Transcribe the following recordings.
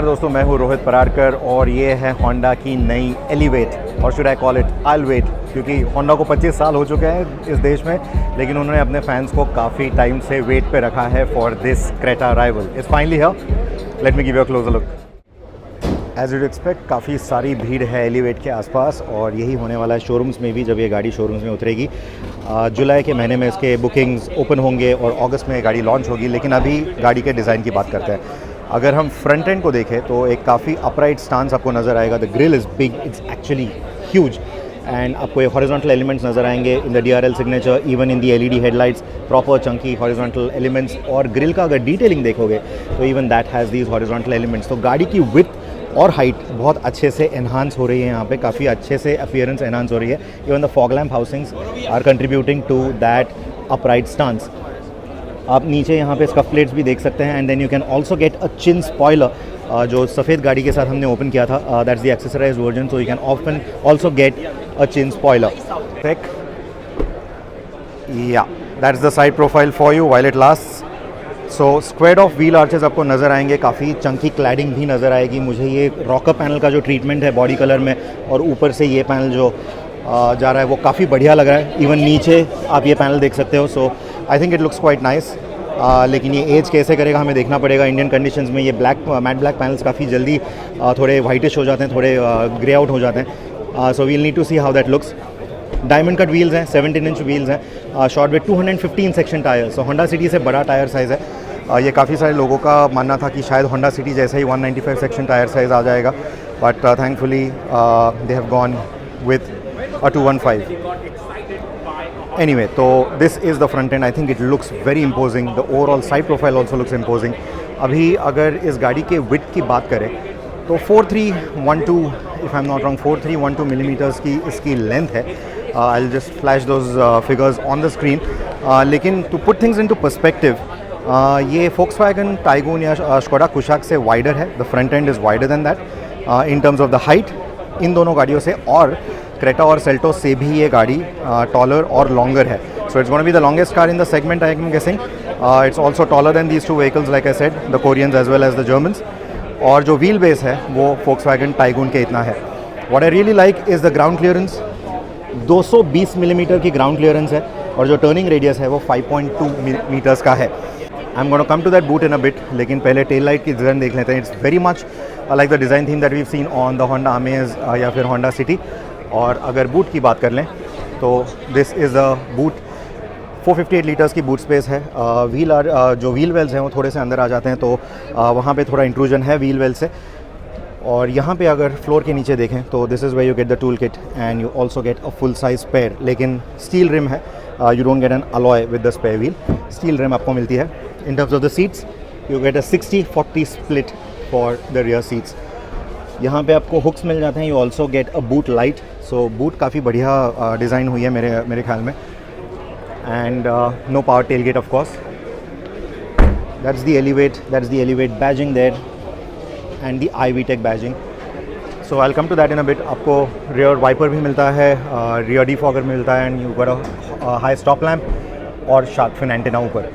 दोस्तों, मैं हूं रोहित परारकर और ये है होंडा की नई एलिवेट और शुड आई कॉल इट आइलवेट, क्योंकि होंडा को 25 साल हो चुके हैं इस देश में, लेकिन उन्होंने अपने फैंस को काफ़ी टाइम से वेट पे रखा है for this Creta arrival. It's finally here. Let me give you a closer look. As you'd expect काफ़ी सारी भीड़ है एलिवेट के आसपास और यही होने वाला है शोरूम्स में भी जब ये गाड़ी शोरूम्स में उतरेगी। जुलाई के महीने में इसके बुकिंग्स ओपन होंगे और अगस्त में गाड़ी लॉन्च होगी। लेकिन अभी गाड़ी के डिज़ाइन की बात करते हैं। अगर हम फ्रंट एंड को देखें तो एक काफ़ी अपराइट स्टांस आपको नज़र आएगा। The grill is big, it's actually huge and आपको ये हॉरिजॉन्टल एलिमेंट्स नज़र आएंगे in the DRL signature, even in the LED headlights, proper Chunky horizontal elements. और ग्रिल का अगर डिटेलिंग देखोगे तो even that has these horizontal elements. तो गाड़ी की विड्थ और हाइट बहुत अच्छे से एनहांस हो रही है, यहाँ पे काफ़ी अच्छे से अपीयरेंस एनहांस हो रही है। Even the fog lamp housings are contributing to that upright stance. आप नीचे यहाँ पे स्कफ प्लेट्स भी देख सकते हैं and then you can also get a chin spoiler, जो सफ़ेद गाड़ी के साथ हमने ओपन किया था। That's the accessorized version, so you can often also get a chin spoiler. या that's the side profile for you while it lasts. So squared off wheel arches आपको नज़र आएंगे, काफ़ी चंकी क्लैडिंग भी नज़र आएगी। मुझे ये रॉकर पैनल का जो ट्रीटमेंट है बॉडी कलर में और ऊपर से ये पैनल जो जा रहा है वो काफ़ी बढ़िया लग रहा है। इवन नीचे आप ये पैनल देख सकते हो। So I think it looks quite nice. लेकिन ये एज कैसे करेगा हमें देखना पड़ेगा। इंडियन कंडीशंस में ये मैट ब्लैक पैनल्स काफ़ी जल्दी थोड़े वाइटिश हो जाते हैं, थोड़े ग्रे आउट हो जाते हैं। So we'll need to see how that looks. Diamond cut wheels हैं, 17 इंच व्हील्स हैं, shod with 215 section tyre. So Honda City से बड़ा टायर साइज़ है। ये काफ़ी सारे लोगों का मानना था कि शायद होंडा सिटी जैसा ही 195 सेक्शन टायर साइज़ आ जाएगा, but thankfully they have gone with a 215. Anyway, so this is the front end. I think it looks very imposing. The overall side profile also looks imposing. अभी अगर इस गाड़ी के width की बात करें तो 4312, if I'm not wrong, 4312 millimeters की इसकी length है। I'll just flash those figures on the screen. लेकिन to put things into perspective, ये Volkswagen Tiguan या Skoda Kushaq से wider है। The front end is wider than that in terms of the height इन दोनों गाड़ियों से, और क्रेटा और सेल्टो से भी ये गाड़ी टॉलर और लॉन्गर है। So it's gonna be the longest car in the segment, I am guessing. It's also taller than these two vehicles, like I said, the Koreans as well as the Germans. और जो wheel base है वो Volkswagen Tiguan के इतना है। What I really like is the ground clearance. 220 millimetre की ground clearance है और जो टर्निंग रेडियस है वो 5.2 मीटर्स का है। I am gonna come to that boot in a bit, लेकिन पहले टेल लाइट की डिज़ाइन देख लेते हैं। It's very much like the design theme that we've seen on the Honda Amaze या फिर होंडा सिटी। और अगर बूट की बात कर लें तो this is a boot, 458 litres की बूट स्पेस है। जो व्हील वेल्स हैं वो थोड़े से अंदर आ जाते हैं, तो वहाँ पे थोड़ा इंट्रूजन है व्हील वेल से। और यहाँ पे अगर फ्लोर के नीचे देखें तो this is where you get the tool kit and you also get a full size spare, लेकिन स्टील रिम है। You don't get an alloy with the spare wheel, steel rim आपको मिलती है। In terms of the seats you get a 60-40 split for the rear seats. यहाँ पे आपको hooks मिल जाते हैं। You also get a boot light. So boot काफ़ी बढ़िया डिज़ाइन हुई है मेरे ख्याल में। And no power tail gate of course. That's the elevate badging there and the iVTEC badging. So I will come to that in a bit. आपको rear wiper भी मिलता है, रियर डिफॉगर मिलता है, and you got a high stop lamp और shark fin antenna ऊपर।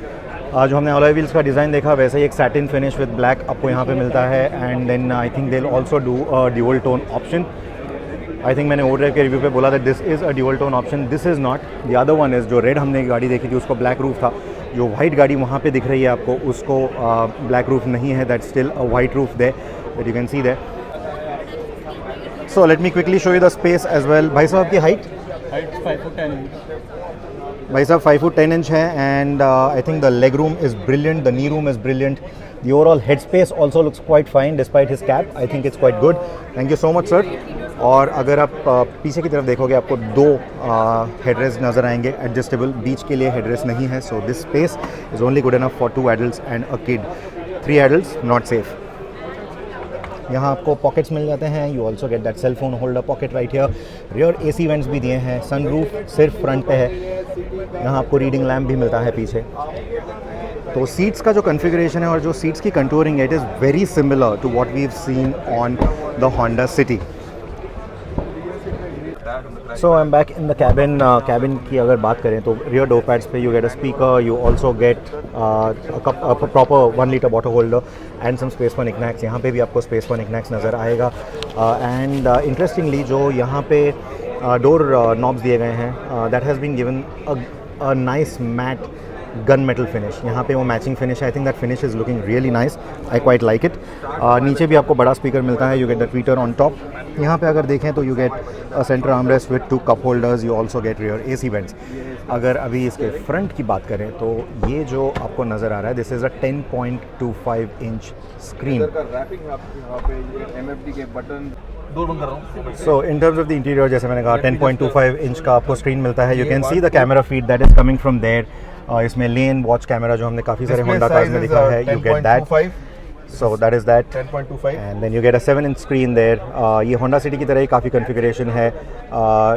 जो हमने अलॉय व्हील्स का डिज़ाइन देखा वैसे ही एक सैटिन फिनिश विद ब्लैक आपको यहाँ पे मिलता है। And then I think they will also do a dual tone option. I think मैंने ओड्राइव के रिव्यू पे बोला था this is a dual tone option. This is not. The other one is, जो रेड हमने गाड़ी देखी थी उसको ब्लैक रूफ था। जो वाइट गाड़ी वहाँ पे दिख रही है आपको उसको ब्लैक रूफ नहीं है। That still a white roof there that you can see there. So let me quickly show you the space as well. भाई साहब की हाइट 5 फुट 10 इंच। भाई साहब 5 फुट 10 इंच है। And I think the leg room is brilliant, the knee room is brilliant. The overall head space also looks quite fine despite his cap. I think it's quite good. Thank you so much sir. और अगर आप पीछे की तरफ देखोगे आपको 2 headrest नज़र आएंगे एडजस्टेबल। बीच के लिए हेडरेस्ट नहीं है। So this space is only good enough for 2 adults and a kid. 3 adults not safe. यहाँ आपको पॉकेट्स मिल जाते हैं। You also get that cell phone holder pocket right here. Rear AC vents भी दिए हैं। सनरूफ सिर्फ फ्रंट पे है। यहाँ आपको रीडिंग लैम्प भी मिलता है पीछे। तो सीट्स का जो कॉन्फ़िगरेशन है और जो सीट्स की कंटूरिंग है, it is very similar to what we have seen on the Honda City. So I am back in the cabin. Cabin की अगर बात करें तो रियर डोर पैड्स पे you get a speaker, you also get proper 1 litre water holder and some space for knickknacks. यहाँ पे भी आपको स्पेस फॉर निकनैक्स नज़र आएगा. एंड इंटरेस्टिंगली जो यहाँ पे डोर नॉब्स दिए गए हैं, that has been given a nice matte gun metal finish. यहाँ पे वो मैचिंग फिनिश है. I think that finish is looking really nice. I quite like it. नीचे भी आपको बड़ा स्पीकर मिलता है. You get the tweeter on top. यहाँ पे अगर देखें तो you get a centre armrest with 2 cup holders. You also get rear AC vents. अगर अभी इसके फ्रंट की बात करें तो ये जो आपको नज़र आ रहा है, this is a 10.25 inch screen. So in terms of the interior, जैसे मैंने कहा 10.25 इंच का आपको स्क्रीन मिलता है. You can see the camera feed that is coming from there. इसमें लेन वॉच कैमरा जो हमने काफ़ी सारे होंडा कार्स में देखा है, you get that. So that is that 10.25 and then you get a 7-inch screen there. ये Honda City की तरह ही काफ़ी कॉन्फ़िगरेशन है.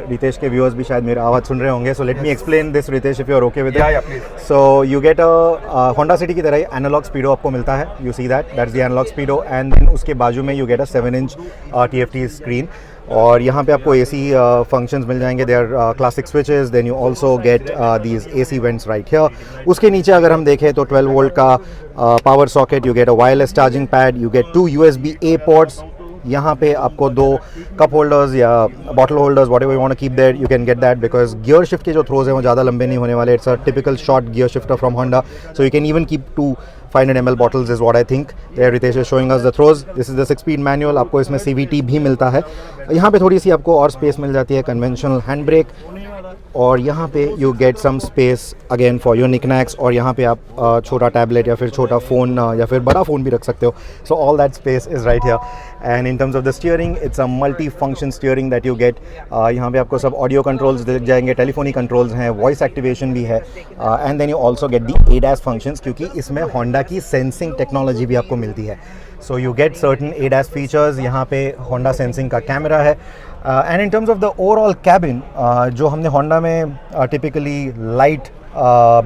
रितेश के व्यूअर्स भी शायद मेरा आवाज़ सुन रहे होंगे. So let me explain this, Ritesh, if you are okay with it. Yeah, please. So you get a Honda City की तरह ही एनालॉग स्पीडो आपको मिलता है. You see that? That's the analog speedo. And then उसके बाजू में you get a 7-inch TFT screen. और यहाँ पे आपको AC फंक्शंस मिल जाएंगे. They are classic switches. Then you also get these AC vents right here. उसके नीचे अगर हम देखें तो 12 वोल्ट का power socket. You get a wireless charging pad. You get 2 USB-A ports. यहाँ पे आपको 2 कप होल्डर्स या bottle holders, whatever you want to keep there, you can get that. Because gear shift के जो throws हैं वो ज़्यादा लंबे नहीं होने वाले. It's a typical short gear shifter from Honda. So you can even keep 2 500 ml bottles is what I think. There Ritesh is showing us the throws. This is the 6-speed manual. आपको इसमें CVT भी मिलता है. यहाँ पे थोड़ी सी आपको और स्पेस मिल जाती है. Conventional hand brake. और यहाँ पे you get some space again for your knickknacks. और यहाँ पे आप छोटा टैबलेट या फिर छोटा फ़ोन या फिर बड़ा फ़ोन भी रख सकते हो. So all that space is right here. And in terms of the steering, it's a multi function steering that you get. यहाँ पे आपको सब ऑडियो कंट्रोल्स दिख जाएंगे, टेलीफोनी कंट्रोल्स हैं, वॉइस एक्टिवेशन भी है. And then you also get the ADAS functions, क्योंकि इसमें होंडा की सेंसिंग टेक्नोलॉजी भी आपको मिलती है. So you get certain ADAS features. यहाँ पे होंडा सेंसिंग का कैमरा है. And in terms of the overall cabin, जो हमने होंडा में typically light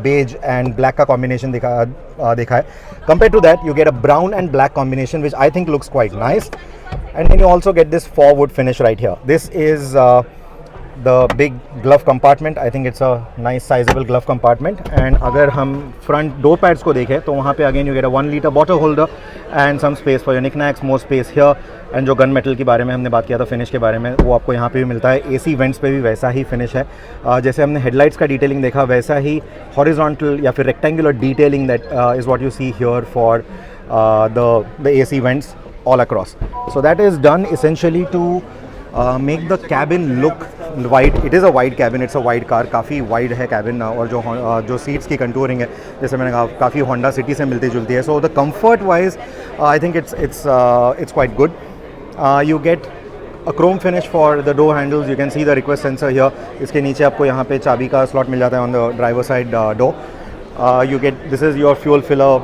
beige and black का कॉम्बिनेशन देखा है, compare to that you get a brown and black combination which I think looks quite nice. And then you also get this faux wood finish right here. This is the big glove compartment. I think it's a nice sizable glove compartment. And अगर हम front door pads को देखें तो वहाँ पे again you get a 1 liter bottle holder and some space for your knickknacks, more space here. And जो gun metal के बारे में हमने बात किया था, फिनिश के बारे में, वो आपको यहाँ पे भी मिलता है. AC वेंट्स पे भी वैसा ही फिनिश है. जैसे हमने हेडलाइट्स का डिटेलिंग देखा, वैसा ही हॉरिजॉन्टल या फिर rectangular detailing that is what you see here for the AC vents all across. So that is done essentially to make the cabin look wide. It is a wide cabin, it's a wide car. काफ़ी wide है cabin. और जो seats की contouring है, जैसे मैंने कहा, काफ़ी होंडा सिटी से मिलती जुलती है. So the comfort wise, I think it's quite good. You get a chrome finish for the door handles. You can see the request sensor here. इसके नीचे आपको यहाँ पे चाबी का slot मिल जाता है on the driver side door. You get, this is your fuel filler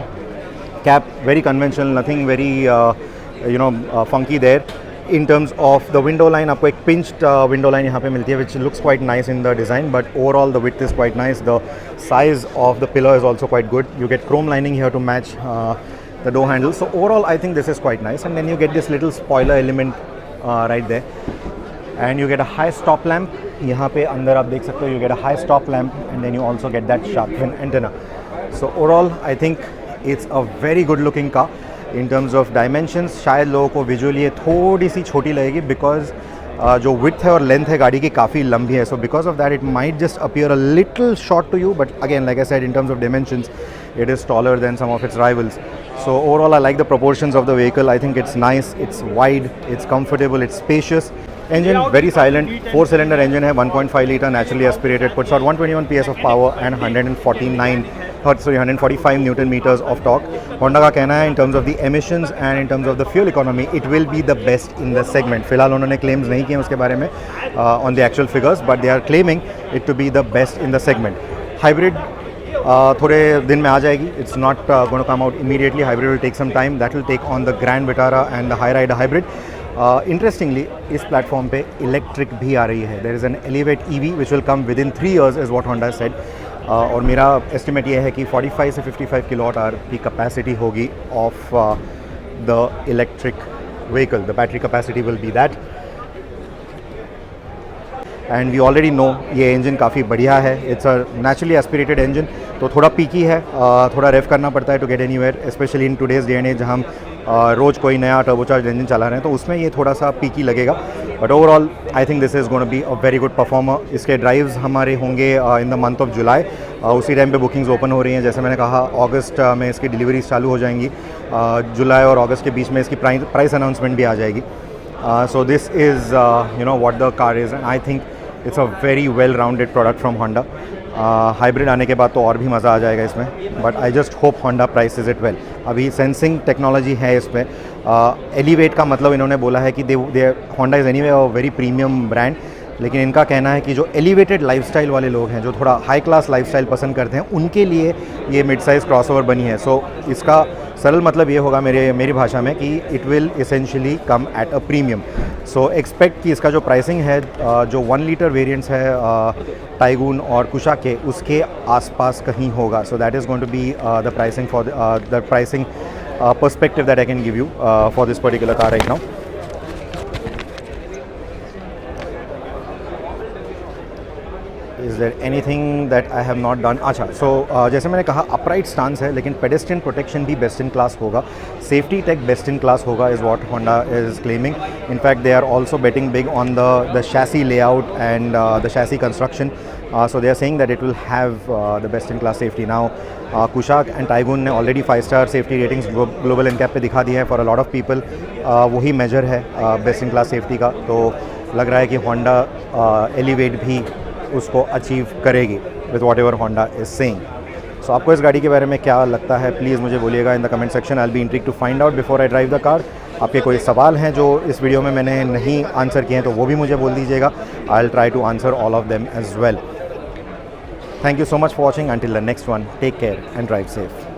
cap, very conventional, nothing very funky there. In terms of the window line, आपको एक pinched window line यहाँ पे मिलती है, which looks quite nice in the design, but overall the width is quite nice. The size of the pillar is also quite good. You get chrome lining here to match the door handles. So overall I think this is quite nice. And then you get this little spoiler element right there. And you get a high stop lamp. यहाँ पे अंदर आप देख सकते हो, you get a high stop lamp, and then you also get that shark fin antenna. So overall I think it's a very good looking car. In terms of dimensions, शायद लोगों को विजुअली ये थोड़ी सी छोटी लगेगी, बिकॉज जो width है और लेंथ है गाड़ी की काफ़ी लंबी है. So because of that it might just appear a little short to you, but again like I said, in terms of dimensions it is taller than some of its rivals. So overall I like the proportions of the vehicle. I think it's nice, it's wide, it's comfortable, it's spacious. Engine very silent, 4-cylinder engine है, 1.5 liter naturally aspirated, puts out 121 PS of power and 145 Newton meters of torque. Honda का कहना है in terms of the emissions and in terms of the fuel economy, it will be the best in the segment. फिलहाल उन्होंने claims नहीं किए उसके बारे में on the actual figures, but they are claiming it to be the best in the segment. Hybrid थोड़े दिन में आ जाएगी. It's not going to come out immediately. Hybrid will take some time. That will take on the Grand Vitara and the Hyryder hybrid. Interestingly, इस platform पे electric भी आ रही है. There is an Elevate EV which will come within 3 years is what Honda said. और मेरा estimate ये है कि 45 से 55 किलोवाट आवर की कैपेसिटी होगी of the electric vehicle. The battery capacity will be that. And we already know ये engine काफ़ी बढ़िया है. It's a naturally aspirated engine, तो थोड़ा पीकी है, थोड़ा रेव करना पड़ता है to get anywhere, specially in today's day and age जहाँ हम रोज़ कोई नया टर्बोचार्ज इंजन चला रहे हैं, तो उसमें ये थोड़ा सा पीकी लगेगा. But overall I think this is gonna be a very good performer. इसके ड्राइव्स हमारे होंगे in the month of July. उसी टाइम पे बुकिंग्स ओपन हो रही हैं. जैसे मैंने कहा अगस्त में इसकी डिलीवरीज चालू हो जाएंगी. जुलाई और अगस्त के बीच में इसकी प्राइस अनाउंसमेंट भी आ जाएगी. So this is you know what the car is, and I think it's a very well rounded product from Honda. Hybrid आने के बाद तो और भी मज़ा आ जाएगा इसमें, but I just hope Honda prices it well. अभी सेंसिंग टेक्नोलॉजी है इसमें. एलिवेट का मतलब इन्होंने बोला है कि they Honda is anyway a very premium brand, लेकिन इनका कहना है कि जो एलिवेटेड लाइफस्टाइल वाले लोग हैं, जो थोड़ा हाई क्लास लाइफस्टाइल पसंद करते हैं, उनके लिए ये मिड साइज़ क्रॉसओवर बनी है. सो इसका सरल मतलब ये होगा मेरी भाषा में कि it will essentially come at a premium. So expect कि इसका जो प्राइसिंग है, जो 1 लीटर वेरिएंट्स है टाइगून और कुशा के, उसके आसपास कहीं होगा. So that is going to be the pricing for the pricing perspective that I can give you for this particular car right now. Is there anything that I have not done? अच्छा, so जैसे मैंने कहा upright stance है, लेकिन pedestrian protection भी best in class होगा. Safety tech best in class होगा is what Honda is claiming. In fact, they are also betting big on the chassis layout and the chassis construction. So they are saying that it will have the best in class safety. Now Kushaq and Taigun ने already 5-star safety ratings global NCAP पे दिखा दिया है. For a lot of people वही major है best in class safety का. तो लग रहा है कि होंडा एलिवेट भी उसको अचीव करेगी with whatever Honda is saying. So आपको इस गाड़ी के बारे में क्या लगता है, प्लीज़ मुझे बोलिएगा in the comment section. I will be intrigued to find out before I drive the car. आपके कोई सवाल हैं जो इस वीडियो में मैंने नहीं आंसर किए हैं, तो वो भी मुझे बोल दीजिएगा. I will try to answer all of them as well. Thank you so much for watching. Until the next one, take care and drive safe.